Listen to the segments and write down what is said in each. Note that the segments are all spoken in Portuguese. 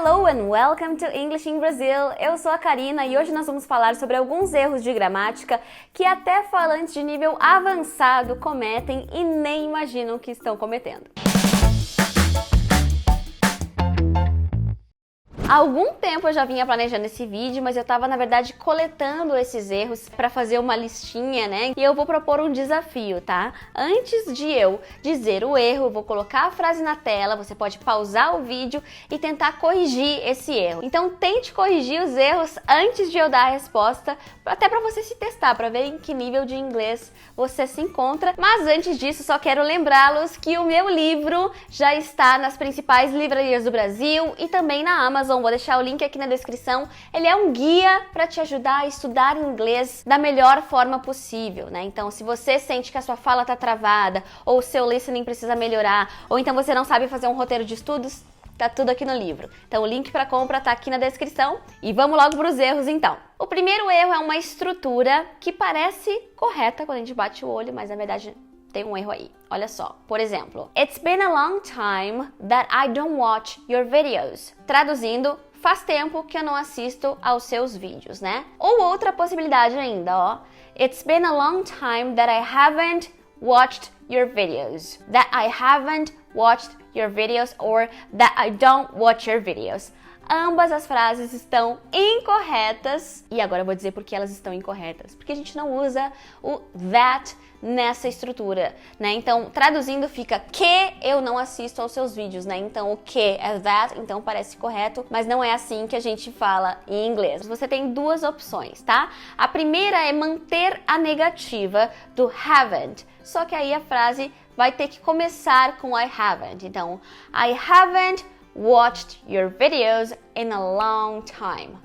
Hello and welcome to English in Brazil. Eu sou a Karina e hoje nós vamos falar sobre alguns erros de gramática que até falantes de nível avançado cometem e nem imaginam que estão cometendo. Há algum tempo eu já vinha planejando esse vídeo, mas eu tava, na verdade, coletando esses erros para fazer uma listinha, né? E eu vou propor um desafio, tá? Antes de eu dizer o erro, eu vou colocar a frase na tela, você pode pausar o vídeo e tentar corrigir esse erro. Então tente corrigir os erros antes de eu dar a resposta, até para você se testar, para ver em que nível de inglês você se encontra. Mas antes disso, só quero lembrá-los que o meu livro já está nas principais livrarias do Brasil e também na Amazon. Vou deixar o link aqui na descrição. Ele é um guia para te ajudar a estudar inglês da melhor forma possível, né? Então, se você sente que a sua fala tá travada, ou o seu listening precisa melhorar, ou então você não sabe fazer um roteiro de estudos, tá tudo aqui no livro. Então, o link para compra tá aqui na descrição. E vamos logo para os erros, então. O primeiro erro é uma estrutura que parece correta quando a gente bate o olho, mas na verdade tem um erro aí. Olha só, por exemplo, It's been a long time that I don't watch your videos. Traduzindo, faz tempo que eu não assisto aos seus vídeos, né? Ou outra possibilidade ainda, ó. It's been a long time that I haven't watched your videos. That I haven't watched your videos or that I don't watch your videos. Ambas as frases estão incorretas. E agora eu vou dizer por que elas estão incorretas. Porque a gente não usa o that nessa estrutura, né? Então, traduzindo fica que eu não assisto aos seus vídeos, né? Então, o que é that, então parece correto, mas não é assim que a gente fala em inglês. Você tem duas opções, tá? A primeira é manter a negativa do haven't, só que aí a frase vai ter que começar com I haven't. Então, I haven't watched your videos in a long time.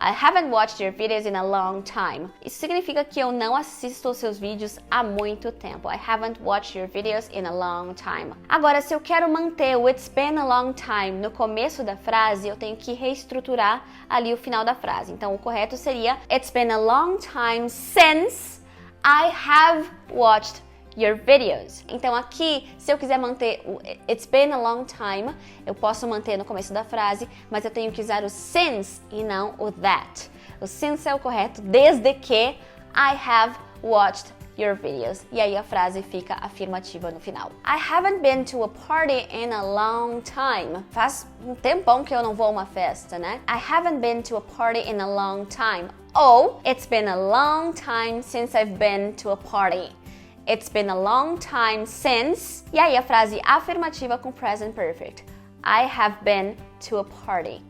I haven't watched your videos in a long time. Isso significa que eu não assisto aos seus vídeos há muito tempo. I haven't watched your videos in a long time. Agora, se eu quero manter o It's been a long time no começo da frase, eu tenho que reestruturar ali o final da frase. Então, o correto seria It's been a long time since I have watched your videos. Então aqui, se eu quiser manter o It's been a long time, eu posso manter no começo da frase, mas eu tenho que usar o since e não o that. O since é o correto, desde que I have watched your videos. E aí a frase fica afirmativa no final. I haven't been to a party in a long time. Faz um tempão que eu não vou a uma festa, né? I haven't been to a party in a long time. Ou It's been a long time since I've been to a party. It's been a long time since. E aí a frase afirmativa com present perfect. I have been to a party.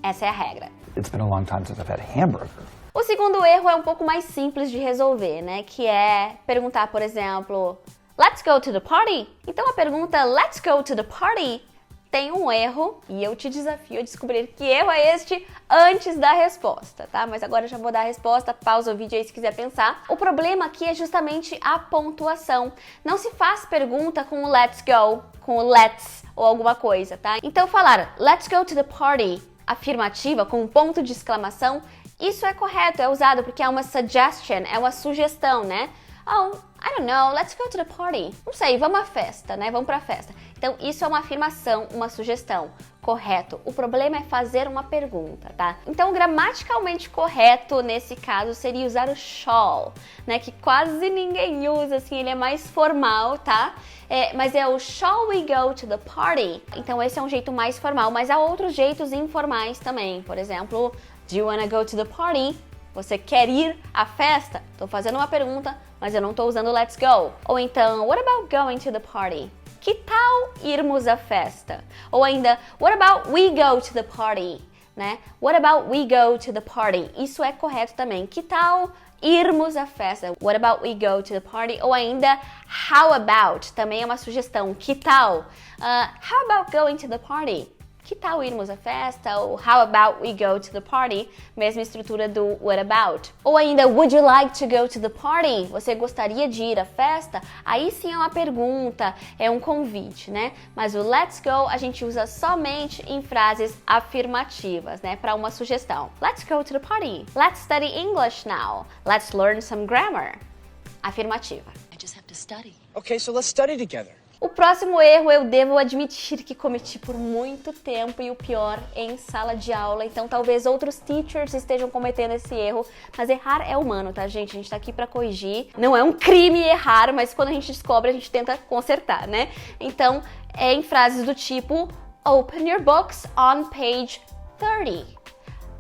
Essa é a regra. It's been a long time since I've had a hamburger. O segundo erro é um pouco mais simples de resolver, né? Que é perguntar, por exemplo, Let's go to the party? Então a pergunta Let's go to the party tem um erro e eu te desafio a descobrir que erro é este antes da resposta, tá? Mas agora eu já vou dar a resposta, pausa o vídeo aí se quiser pensar. O problema aqui é justamente a pontuação. Não se faz pergunta com o let's go, com o let's ou alguma coisa, tá? Então falar let's go to the party, afirmativa, com um ponto de exclamação, isso é correto, é usado porque é uma suggestion, é uma sugestão, né? Oh, I don't know, let's go to the party. Não sei, vamos à festa, né? Vamos pra festa. Então, isso é uma afirmação, uma sugestão. Correto. O problema é fazer uma pergunta, tá? Então, gramaticalmente correto, nesse caso, seria usar o shall, né? Que quase ninguém usa, assim, ele é mais formal, tá? Mas é o shall we go to the party? Então, esse é um jeito mais formal, mas há outros jeitos informais também. Por exemplo, do you wanna go to the party? Você quer ir à festa? Tô fazendo uma pergunta, mas eu não tô usando let's go. Ou então, what about going to the party? Que tal irmos à festa? Ou ainda, what about we go to the party? Né? What about we go to the party? Isso é correto também. Que tal irmos à festa? What about we go to the party? Ou ainda, how about? Também é uma sugestão. Que tal? How about going to the party? Que tal irmos à festa? Ou how about we go to the party? Mesma estrutura do what about. Ou ainda, would you like to go to the party? Você gostaria de ir à festa? Aí sim é uma pergunta, é um convite, né? Mas o let's go a gente usa somente em frases afirmativas, né? Para uma sugestão. Let's go to the party. Let's study English now. Let's learn some grammar. Afirmativa. I just have to study. Okay, so let's study together. O próximo erro eu devo admitir que cometi por muito tempo e o pior em sala de aula, então talvez outros teachers estejam cometendo esse erro, mas errar é humano, tá, gente? A gente tá aqui pra corrigir. Não é um crime errar, mas quando a gente descobre, a gente tenta consertar, né? Então, é em frases do tipo Open your books on page 30.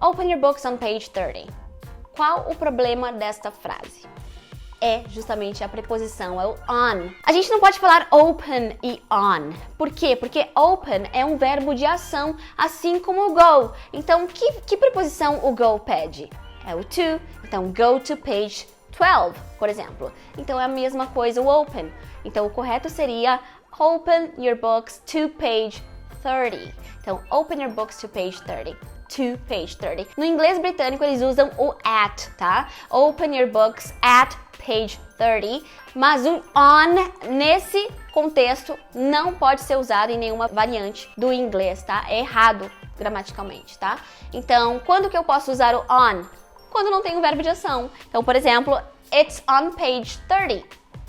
Open your books on page 30. Qual o problema desta frase? É justamente a preposição, é o on. A gente não pode falar open e on. Por quê? Porque open é um verbo de ação, assim como o go. Então, que preposição o go pede? É o to. Então, go to page 12, por exemplo. Então, é a mesma coisa o open. Então, o correto seria open your books to page 30. Então, open your books to page 30. To page 30. No inglês britânico, eles usam o at, tá? Open your books at page 30, mas o on, nesse contexto, não pode ser usado em nenhuma variante do inglês, tá? É errado gramaticalmente, tá? Então, quando que eu posso usar o on? Quando não tem um verbo de ação. Então, por exemplo, it's on page 30.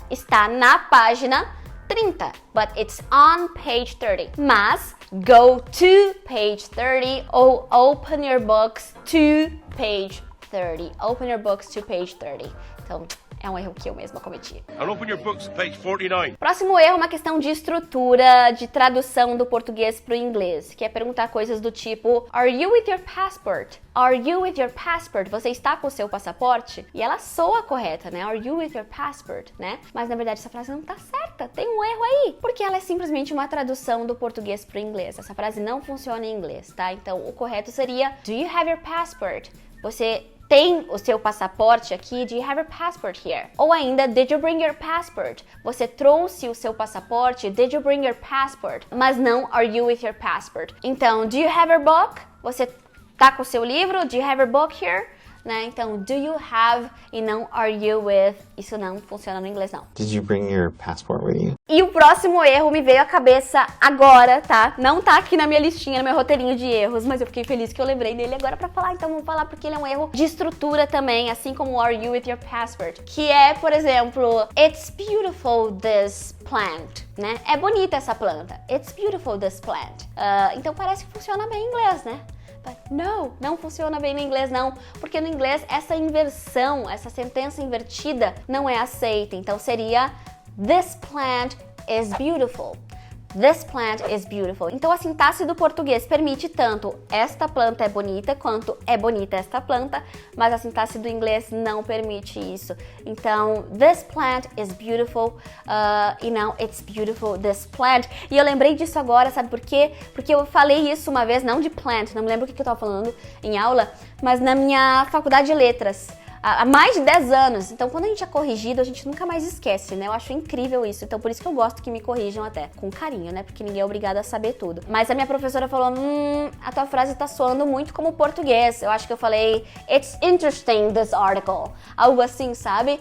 Está na página 30, but it's on page 30. Mas, go to page 30 ou open your books to page 30. Open your books to page 30. Então, é um erro que eu mesma cometi. And open your books, page 49. Próximo erro é uma questão de estrutura, de tradução do português para o inglês, que é perguntar coisas do tipo Are you with your passport? Are you with your passport? Você está com o seu passaporte? E ela soa correta, né? Are you with your passport, né? Mas na verdade essa frase não tá certa, tem um erro aí, porque ela é simplesmente uma tradução do português para o inglês. Essa frase não funciona em inglês, tá? Então o correto seria Do you have your passport? Você tem o seu passaporte aqui? Do you have your passport here? Ou ainda, did you bring your passport? Você trouxe o seu passaporte? Did you bring your passport? Mas não, are you with your passport? Então, do you have your book? Você tá com o seu livro? Do you have your book here? Né? Então, do you have e não are you with. Isso não funciona no inglês, não. Did you bring your passport with you? E o próximo erro me veio à cabeça agora, tá? Não tá aqui na minha listinha, no meu roteirinho de erros, mas eu fiquei feliz que eu lembrei dele agora pra falar, então vamos falar porque ele é um erro de estrutura também, assim como are you with your passport, que é, por exemplo, it's beautiful this plant, né? É bonita essa planta. It's beautiful this plant. Então parece que funciona bem em inglês, né? Não funciona bem no inglês não, porque no inglês essa inversão, essa sentença invertida não é aceita, então seria This plant is beautiful. This plant is beautiful. Então a sintaxe do português permite tanto esta planta é bonita quanto é bonita esta planta, mas a sintaxe do inglês não permite isso. Então, this plant is beautiful e não it's beautiful this plant. E eu lembrei disso agora, sabe por quê? Porque eu falei isso uma vez, não de plant, não me lembro o que eu tava falando em aula, mas na minha faculdade de letras. Há mais de 10 anos. Então, quando a gente é corrigido, a gente nunca mais esquece, né? Eu acho incrível isso. Então, por isso que eu gosto que me corrijam até. Com carinho, né? Porque ninguém é obrigado a saber tudo. Mas a minha professora falou, a tua frase tá soando muito como português. Eu acho que eu falei, it's interesting, this article. Algo assim, sabe?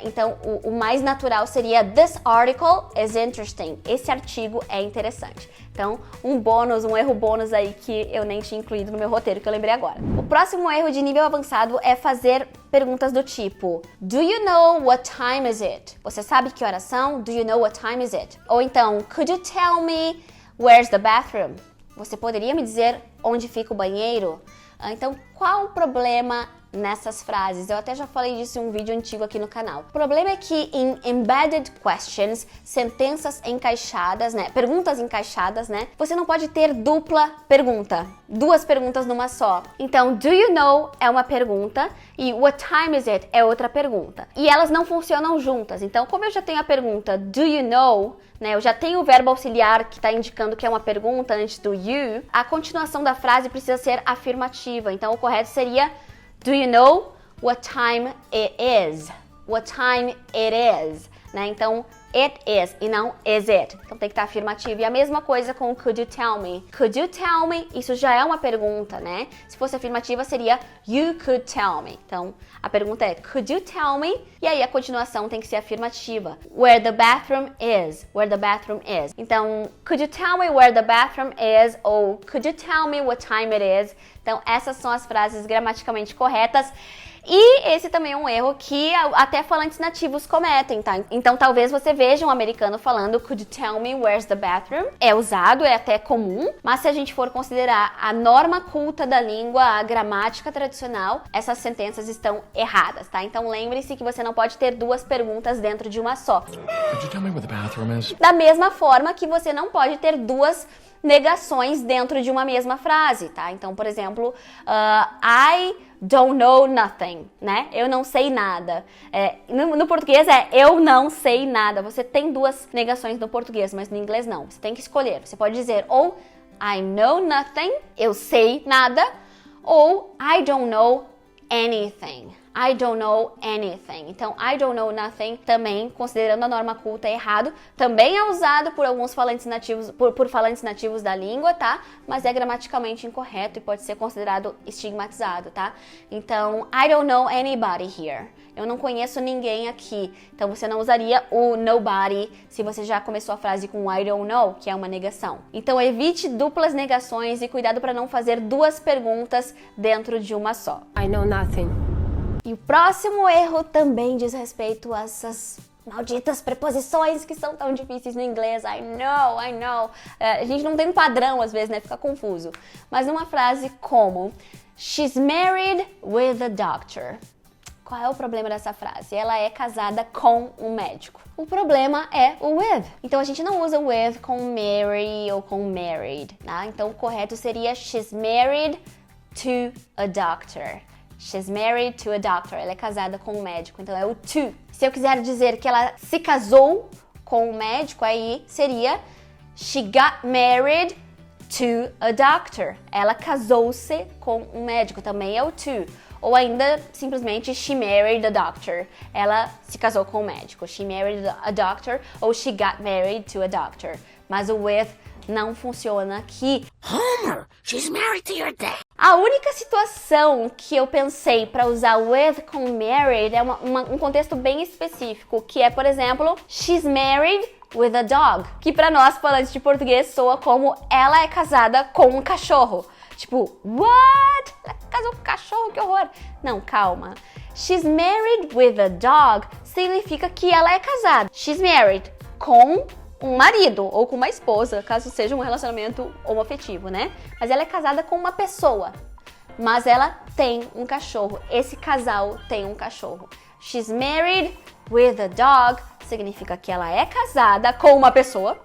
Então, o mais natural seria, this article is interesting. Esse artigo é interessante. Então, um erro bônus aí que eu nem tinha incluído no meu roteiro, que eu lembrei agora. O próximo erro de nível avançado é fazer perguntas do tipo Do you know what time is it? Você sabe que horas são? Do you know what time is it? Ou então, could you tell me where's the bathroom? Você poderia me dizer onde fica o banheiro? Então, qual o problema nessas frases? Eu até já falei disso em um vídeo antigo aqui no canal. O problema é que em embedded questions, sentenças encaixadas, né, perguntas encaixadas, né, você não pode ter dupla pergunta, duas perguntas numa só. Então, do you know é uma pergunta e what time is it é outra pergunta. E elas não funcionam juntas. Então, como eu já tenho a pergunta do you know, né, eu já tenho o verbo auxiliar que está indicando que é uma pergunta antes do you, a continuação da frase precisa ser afirmativa. Então, o correto seria Do you know what time it is? What time it is? Né? Então, it is e não is it. Então tem que estar afirmativo. E a mesma coisa com could you tell me? Could you tell me? Isso já é uma pergunta, né? Se fosse afirmativa seria you could tell me. Então a pergunta é could you tell me? E aí a continuação tem que ser afirmativa. Where the bathroom is. Where the bathroom is. Então, could you tell me where the bathroom is? Ou could you tell me what time it is? Então essas são as frases gramaticalmente corretas. E esse também é um erro que até falantes nativos cometem, tá? Então talvez você veja um americano falando "Could you tell me where's the bathroom?" É usado, é até comum, mas se a gente for considerar a norma culta da língua, a gramática tradicional, essas sentenças estão erradas, tá? Então lembre-se que você não pode ter duas perguntas dentro de uma só. Could you tell me where the bathroom is? Da mesma forma que você não pode ter duas negações dentro de uma mesma frase, tá? Então, por exemplo, I don't know nothing, né? Eu não sei nada. No português eu não sei nada. Você tem duas negações no português, mas no inglês não. Você tem que escolher. Você pode dizer ou I know nothing, eu sei nada, ou I don't know anything. I don't know anything. Então, I don't know nothing também, considerando a norma culta, é errado. Também é usado por alguns falantes nativos, por falantes nativos da língua, tá? Mas é gramaticalmente incorreto e pode ser considerado estigmatizado, tá? Então, I don't know anybody here. Eu não conheço ninguém aqui. Então, você não usaria o nobody se você já começou a frase com I don't know, que é uma negação. Então, evite duplas negações e cuidado para não fazer duas perguntas dentro de uma só. I know nothing. E o próximo erro também diz respeito a essas malditas preposições que são tão difíceis no inglês. I know. A gente não tem um padrão às vezes, né? Fica confuso. Mas numa frase como She's married with a doctor. Qual é o problema dessa frase? Ela é casada com um médico. O problema é o with. Então a gente não usa with com marry ou com married, tá? Então o correto seria She's married to a doctor. She's married to a doctor. Ela é casada com um médico, então é o to. Se eu quiser dizer que ela se casou com um médico, aí seria She got married to a doctor. Ela casou-se com um médico, também é o to. Ou ainda, simplesmente, she married a doctor. Ela se casou com um médico. She married a doctor ou she got married to a doctor. Mas o with não funciona aqui. Homer, she's married to your dad. A única situação que eu pensei para usar with com married é um contexto bem específico, que é, por exemplo, she's married with a dog, que para nós falantes de português soa como ela é casada com um cachorro. Tipo, what? Ela casou com um cachorro, que horror. Não, calma. She's married with a dog significa que ela é casada. She's married com um marido ou com uma esposa, caso seja um relacionamento homoafetivo, né? Mas ela é casada com uma pessoa, mas ela tem um cachorro. Esse casal tem um cachorro. She's married with a dog significa que ela é casada com uma pessoa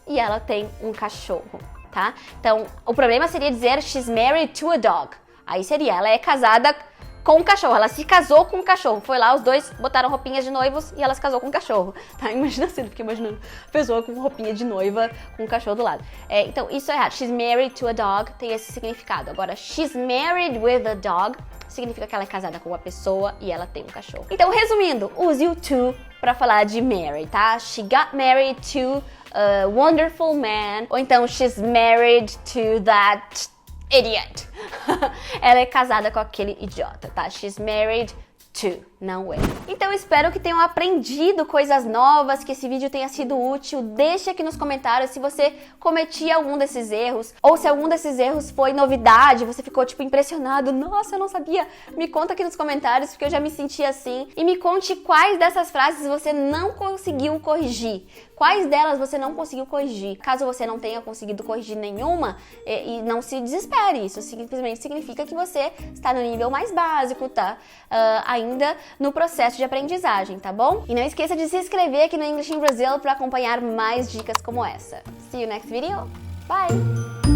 e ela tem um cachorro, tá? Então, o problema seria dizer she's married to a dog. Aí seria, ela é casada com um cachorro, ela se casou com um cachorro. Foi lá, os dois botaram roupinhas de noivos e ela se casou com um cachorro, tá? Imagina assim, fiquei imaginando a pessoa com roupinha de noiva com um cachorro do lado. Então, isso é errado. She's married to a dog tem esse significado. Agora, she's married with a dog significa que ela é casada com uma pessoa e ela tem um cachorro. Então, resumindo, use o to pra falar de marry, tá? She got married to a wonderful man. Ou então, she's married to that idiot. Ela é casada com aquele idiota, tá? She's married to, não with. Então espero que tenham aprendido coisas novas, que esse vídeo tenha sido útil. Deixe aqui nos comentários se você cometia algum desses erros, ou se algum desses erros foi novidade, você ficou tipo impressionado, nossa, eu não sabia. Me conta aqui nos comentários, porque eu já me senti assim. E me conte quais dessas frases você não conseguiu corrigir. Quais delas você não conseguiu corrigir? Caso você não tenha conseguido corrigir nenhuma, e não se desespere, isso simplesmente significa que você está no nível mais básico, tá? Ainda no processo de aprendizagem, tá bom? E não esqueça de se inscrever aqui no English in Brazil para acompanhar mais dicas como essa. See you next video. Bye!